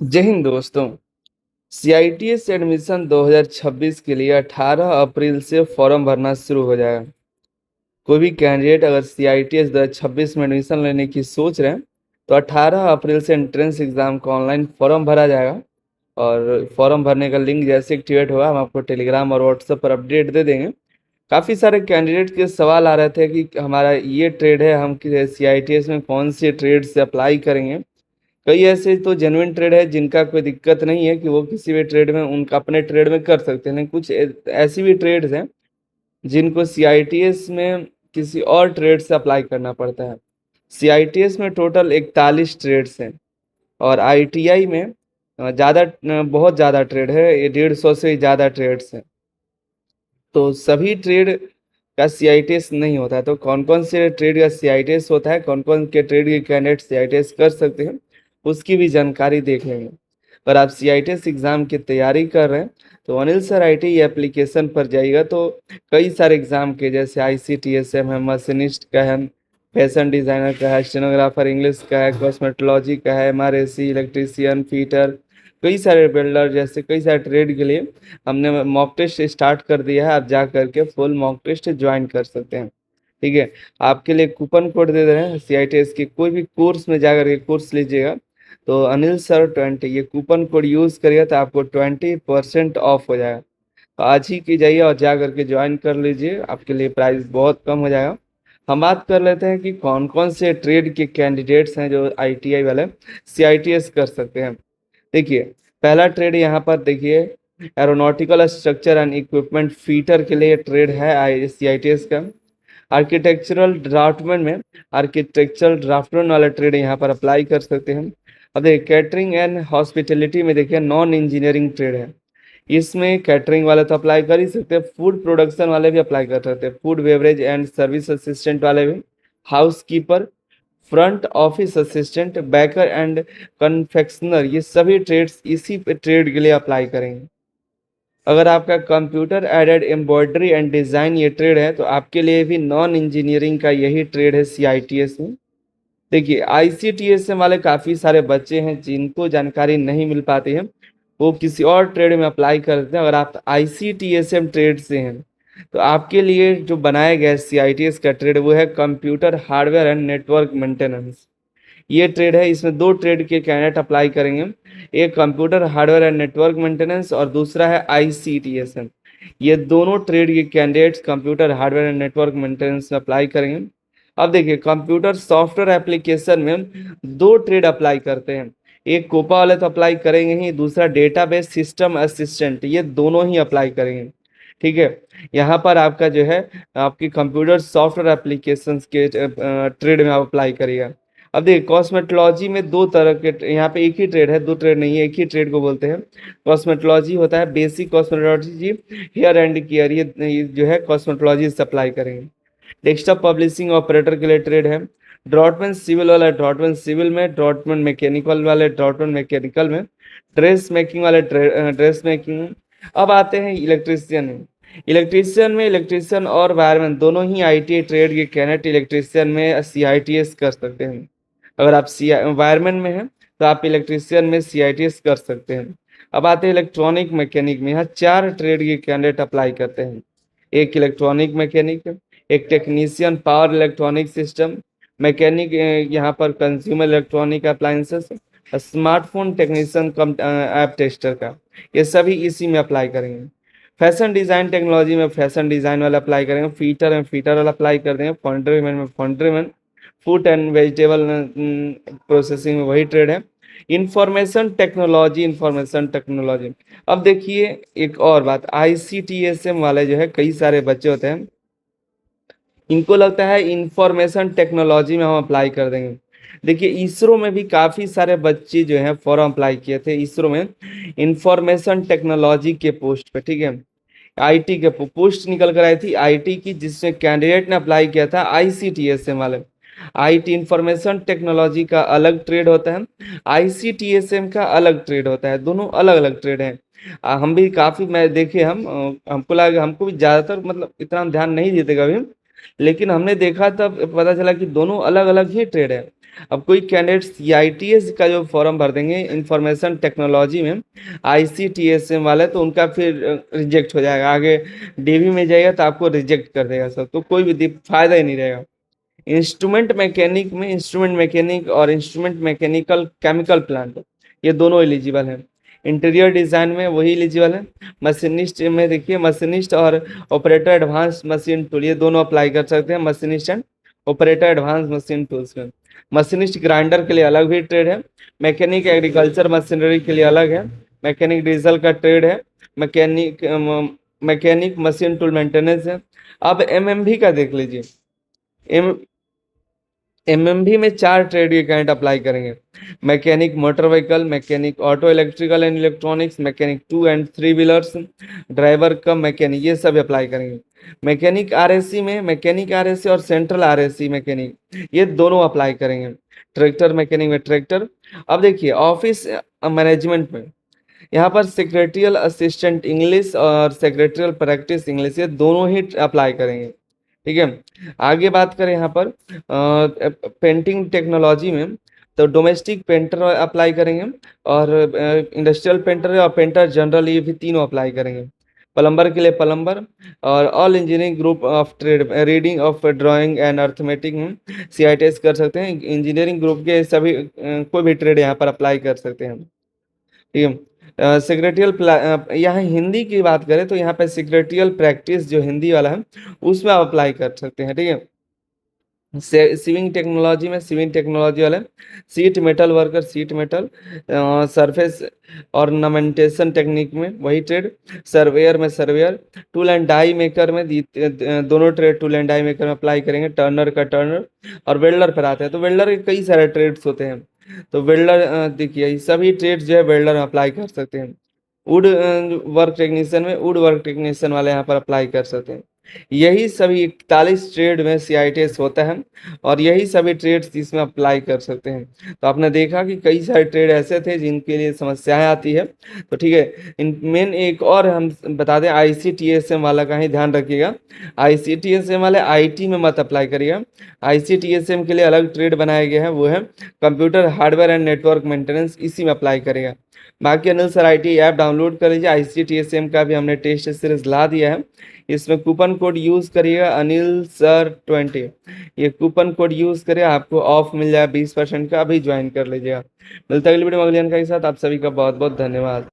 जय हिंद दोस्तों। CITS admission 2026 के लिए 18 अप्रैल से फॉर्म भरना शुरू हो जाएगा। कोई भी कैंडिडेट अगर सीआईटीएस 2026 में एडमिशन लेने की सोच रहे हैं तो 18 अप्रैल से एंट्रेंस एग्जाम का ऑनलाइन फॉर्म भरा जाएगा। और फॉर्म भरने का लिंक जैसे एक्टिवेट होगा हम आपको टेलीग्राम और व्हाट्सएप पर अपडेट दे देंगे। काफ़ी सारे कैंडिडेट के सवाल आ रहे थे कि हमारा ये ट्रेड है, हम सीआईटीएस में कौन से ट्रेड से अप्लाई करेंगे। कई ऐसे तो जेन्युइन ट्रेड है जिनका कोई दिक्कत नहीं है कि वो किसी भी ट्रेड में उनका अपने ट्रेड में कर सकते हैं, लेकिन कुछ ऐसी भी ट्रेड्स हैं जिनको सीआईटीएस में किसी और ट्रेड से अप्लाई करना पड़ता है। सीआईटीएस में टोटल 41 ट्रेड्स हैं और आईटीआई में बहुत ज़्यादा ट्रेड है, ये 150 से ज़्यादा ट्रेड्स हैं। तो सभी ट्रेड का सीआईटीएस नहीं होता है, तो कौन कौन से ट्रेड का सीआईटीएस होता है, कौन कौन के ट्रेड के कैंडिडेट सीआईटीएस कर सकते हैं, उसकी भी जानकारी देख लेंगे। पर आप सीआईटीएस एग्जाम की तैयारी कर रहे हैं तो अनिल सर आईटी एप्लीकेशन पर जाइएगा तो कई सारे एग्जाम के जैसे आईसीटीएसएम है, मशीनिस्ट का है, फैशन डिजाइनर का है, स्टेनोग्राफर इंग्लिश का है, कॉस्मेटोलॉजी का है, एमआरएसी, इलेक्ट्रीशियन, फीटर, कई सारे बिल्डर जैसे कई सारे ट्रेड के लिए हमने मॉक टेस्ट स्टार्ट कर दिया है। आप जा करके फुल मॉक टेस्ट ज्वाइन कर सकते हैं। ठीक है, आपके लिए कूपन कोड दे रहे हैं सीआईटीएस के कोई भी कोर्स में जा करके कोर्स लीजिएगा तो अनिल सर 20 ये कूपन कोड यूज़ करिए तो आपको 20% ऑफ हो जाएगा। तो आज ही की जाइए और जा करके ज्वाइन कर लीजिए, आपके लिए प्राइस बहुत कम हो जाएगा। हम बात कर लेते हैं कि कौन कौन से ट्रेड के कैंडिडेट्स हैं जो आईटीआई वाले सीआईटीएस कर सकते हैं। देखिए, पहला ट्रेड यहाँ पर देखिए, aeronautical structure and equipment fitter के लिए ट्रेड है आई सीआईटीएस का। आर्किटेक्चरल ड्राफ्टमैन वाला ट्रेड यहाँ पर अप्लाई कर सकते हैं। अब देखिए, कैटरिंग एंड हॉस्पिटलिटी में देखिए नॉन इंजीनियरिंग ट्रेड है, इसमें कैटरिंग वाले तो अप्लाई कर ही सकते हैं, फूड प्रोडक्शन वाले भी अप्लाई कर सकते हैं, food beverage and service assistant वाले भी, house keeper, front office assistant, baker and confectioner, ये सभी ट्रेड्स इसी पे ट्रेड के लिए अप्लाई करेंगे। अगर आपका computer aided embroidery and design ये ट्रेड है तो आपके लिए भी नॉन इंजीनियरिंग का यही ट्रेड है सीआईटीएस में। देखिए, आईसीटीएस वाले काफ़ी सारे बच्चे हैं जिनको जानकारी नहीं मिल पाती है, वो किसी और ट्रेड में अप्लाई करते हैं। अगर आप आईसीटीएसएम ट्रेड से हैं तो आपके लिए जो बनाया गया है सीआईटीएस का ट्रेड वो है computer hardware and network maintenance. ये ट्रेड है, इसमें दो ट्रेड के कैंडिडेट अप्लाई करेंगे, एक computer hardware and network maintenance और दूसरा है आईसीटीएसएम। ये दोनों ट्रेड के candidates computer hardware and network maintenance में अप्लाई करेंगे। अब देखिए, कंप्यूटर सॉफ्टवेयर एप्लीकेशन में दो ट्रेड अप्लाई करते हैं, एक कोपा वाले तो अप्लाई करेंगे ही, दूसरा डेटाबेस सिस्टम असिस्टेंट, ये दोनों ही अप्लाई करेंगे। ठीक है, यहाँ पर आपका जो है आपकी कंप्यूटर सॉफ्टवेयर एप्लीकेशंस के ट्रेड में आप अप्लाई करिएगा। अब देखिए, कॉस्मेटोलॉजी में दो तरह के, यहाँ पे एक ही ट्रेड है, दो ट्रेड नहीं है, एक ही ट्रेड को बोलते हैं। कॉस्मेटोलॉजी होता है basic cosmetology, hair and care, ये जो है कॉस्मेटोलॉजी से अप्लाई करेंगे। डेस्कटॉप पब्लिशिंग ऑपरेटर के लिए ट्रेड है। ड्रॉटमैन सिविल वाला ड्रॉटमैन सिविल में, ड्रॉटमैन मैकेनिकल वाले ड्रॉटमैन मैकेनिकल में, ड्रेस मेकिंग वाले ड्रेस मेकिंग में। अब आते हैं इलेक्ट्रीशियन में। इलेक्ट्रीशियन और वायरमैन दोनों ही आईटीआई ट्रेड के कैंडिडेट इलेक्ट्रीशियन में सीआईटीएस कर सकते हैं। अगर आप सी वायरमैन में हैं तो आप इलेक्ट्रीशियन में सीआईटीएस कर सकते हैं। अब आते हैं इलेक्ट्रॉनिक मैकेनिक में, यहाँ चार ट्रेड के कैंडिडेट अप्लाई करते हैं, एक इलेक्ट्रॉनिक मैकेनिक, एक technician power electronic system, mechanic यहाँ पर consumer electronic appliances, smartphone technician cum app tester का, ये सभी इसी में अप्लाई करेंगे। फैशन डिज़ाइन टेक्नोलॉजी में फैशन डिज़ाइन वाला अप्लाई करेंगे, फीटर में फीटर वाला अप्लाई कर देंगे, फॉन्ड्रीमैन में foundryman, food and vegetable processing में वही ट्रेड है। Information technology. अब देखिए, एक और बात, आईसीटीएसएम वाले जो है कई सारे बच्चे होते हैं, इनको लगता है इंफॉर्मेशन टेक्नोलॉजी में हम अप्लाई कर देंगे। देखिए, इसरो में भी काफ़ी सारे बच्चे जो हैं फॉर्म अप्लाई किए थे इसरो में इंफॉर्मेशन टेक्नोलॉजी के पोस्ट पे। ठीक है, आईटी के पोस्ट निकल कर आई थी आईटी की, जिसमें कैंडिडेट ने अप्लाई किया था आईसीटीएसएम वाले। आईटी इंफॉर्मेशन टेक्नोलॉजी का अलग ट्रेड होता है, आईसीटीएसएम का अलग ट्रेड होता है, दोनों अलग अलग ट्रेड हैं। हम भी काफ़ी, मैं देखे हम हमको लगा, हमको भी ज़्यादातर मतलब इतना हम ध्यान नहीं देते कभी, लेकिन हमने देखा तब पता चला कि दोनों अलग अलग ही ट्रेड है। अब कोई कैंडिडेट सीआईटीएस का जो फॉर्म भर देंगे इंफॉर्मेशन टेक्नोलॉजी में, आईसीटीएसएम वाले, तो उनका फिर रिजेक्ट हो जाएगा, आगे डीवी में जाएगा तो आपको रिजेक्ट कर देगा सर, तो कोई भी फायदा ही नहीं रहेगा। इंस्ट्रूमेंट मैकेनिक में इंस्ट्रूमेंट मैकेनिक और इंस्ट्रूमेंट मैकेनिकल केमिकल प्लांट, ये दोनों एलिजिबल हैं। इंटीरियर डिजाइन में वही एलिजिबल है। मशीनिस्ट में देखिए मशीनिस्ट और ऑपरेटर एडवांस मशीन टूल, ये दोनों अप्लाई कर सकते हैं, machinist and operator advance machine tools में। मशीनिस्ट ग्राइंडर के लिए अलग भी ट्रेड है। मैकेनिक एग्रीकल्चर मशीनरी के लिए अलग है। मैकेनिक डीजल का ट्रेड है। Mechanic mechanic machine tool maintenance है। अब एमएमवी का देख लीजिए। एम एमएमवी में 4 ट्रेड के कैंडिडेट अप्लाई करेंगे। Mechanic motor vehicle, mechanic auto electrical and electronics, mechanic 2 and 3 wheelers, driver come mechanic, ये सब अप्लाई करेंगे। मैकेनिक आरएससी में मैकेनिक आरएससी और सेंट्रल आरएससी मैकेनिक, ये दोनों अप्लाई करेंगे। ट्रैक्टर मैकेनिक में ट्रैक्टर। अब देखिए ऑफिस मैनेजमेंट में यहाँ पर सेक्रेटरियल असिस्टेंट इंग्लिश और सेक्रेटरियल प्रैक्टिस इंग्लिश, ये दोनों ही अप्लाई करेंगे। ठीक है, आगे बात करें यहाँ पर पेंटिंग टेक्नोलॉजी में, तो डोमेस्टिक पेंटर अप्लाई करेंगे, और इंडस्ट्रियल पेंटर और पेंटर जनरल, ये भी तीनों अप्लाई करेंगे। प्लम्बर के लिए प्लम्बर, और all engineering group of trade reading of drawing and arithmetic में सीआईटीएस कर सकते हैं। इंजीनियरिंग ग्रुप के सभी कोई भी ट्रेड यहाँ पर अप्लाई कर सकते हैं। ठीक है, सेक्रेटरियल यहाँ हिंदी की बात करें तो यहाँ पे सेक्रेटरियल प्रैक्टिस जो हिंदी वाला है उसमें आप अप्लाई कर सकते हैं। ठीक है, सिविंग टेक्नोलॉजी में सिविंग टेक्नोलॉजी वाले, sheet metal worker sheet metal, surface ornamentation technique में वही ट्रेड, सर्वेयर में surveyor, tool and die maker में दोनों trade tool and die maker में अप्लाई करेंगे, टर्नर का टर्नर, और वेल्डर पर आते हैं तो वेल्डर के कई सारे ट्रेड्स होते हैं, तो वेल्डर देखिए ये सभी ट्रेड्स जो है वेल्डर में अप्लाई कर सकते हैं। वुड वर्क टेक्नीशियन में वुड वर्क टेक्नीशियन वाले यहाँ पर अप्लाई कर सकते हैं। यही सभी 41 ट्रेड में सीआईटीएस होता है, और यही सभी ट्रेड्स इसमें अप्लाई कर सकते हैं। तो आपने देखा कि कई सारे ट्रेड ऐसे थे जिनके लिए समस्याएं आती है। तो ठीक है, इन मेन एक और हम बता दें, आईसीटीएसएम वाला का ही ध्यान रखिएगा। आईसीटीएसएम वाले आईटी में मत अप्लाई करिएगा। आईसीटीएसएम के लिए अलग ट्रेड बनाया गया है, वो है computer hardware and network maintenance, इसी में अप्लाई करेगा। बाकी Anil sir IT app download कर लीजिए। आईसीटीएसएम का भी हमने टेस्ट सीरीज ला दिया है, इसमें कूपन कोड यूज करिएगा अनिल सर 20, ये कूपन कोड यूज करिए, आपको ऑफ मिल जाए 20% का, अभी ज्वाइन कर लीजिएगा। मिलता है अगली वीडियो में अगली जानकारी के साथ। आप सभी का बहुत बहुत धन्यवाद।